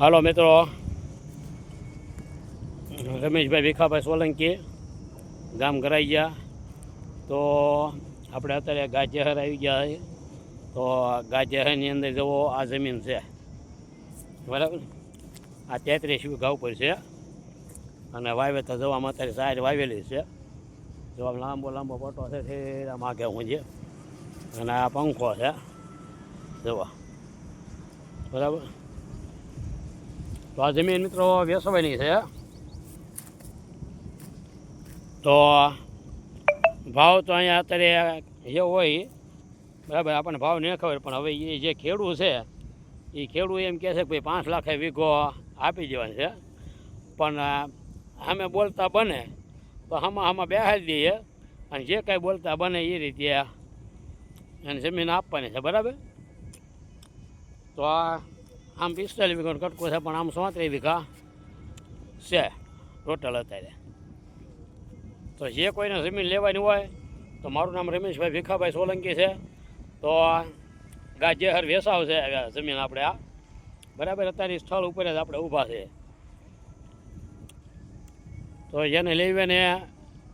હાલો મિત્રો, રમેશભાઈ ભીખાભાઈ સોલંકી, ગામ ગરાઈયા. તો આપણે અત્યારે ગાજેહર આવી ગયા છે. તો ગાજેહરની અંદર જવો આ જમીન છે, બરાબર. આ 33 વીઘા ઉપર છે અને વાવેતર જવામાં અત્યારે સાર વાવેલી છે. જો આમ લાંબો લાંબો પટ્ટો છે તે આમ આગે હું છે અને આ પંખો છે જવા, બરાબર. તો આ જમીન મિત્રો વેસવાની છે. તો ભાવ તો અહીંયા અત્યારે જે હોય બરાબર, આપણને ભાવ નહીં ખબર, પણ હવે એ જે ખેડૂત છે એ ખેડૂત એમ કહે છે કે ભાઈ 5 લાખે વીઘો આપી દેવાનું છે. પણ અમે બોલતા બને તો આમાં બેહાડી દઈએ અને જે કાંઈ બોલતા બને એ રીતે એને જમીન આપવાની છે, બરાબર. તો આમ 45 વીઘાનો કટકો છે, પણ આમ 37 વીઘા છે ટોટલ અત્યારે. તો જે કોઈને જમીન લેવાની હોય તો મારું નામ રમેશભાઈ ભીખાભાઈ સોલંકી છે. તો ગાજેહર વેસાવ છે જમીન આપણે આ, બરાબર. અત્યારે સ્થળ ઉપર જ આપણે ઊભા છે. તો જેને લેવે ને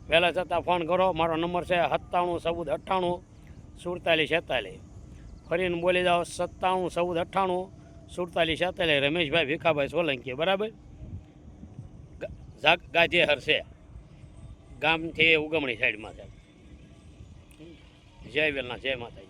પહેલાં છતાં ફોન કરો. મારો નંબર છે 97 14 98 47 46. ફરીને બોલી જાઓ 97 14 98 47 46. રમેશભાઈ ભીખાભાઈ સોલંકી, બરાબર. ગાજેહર છે, ગામથી ઉગમણી સાઈડમાં છે. જય વેલના, જય માતાજી.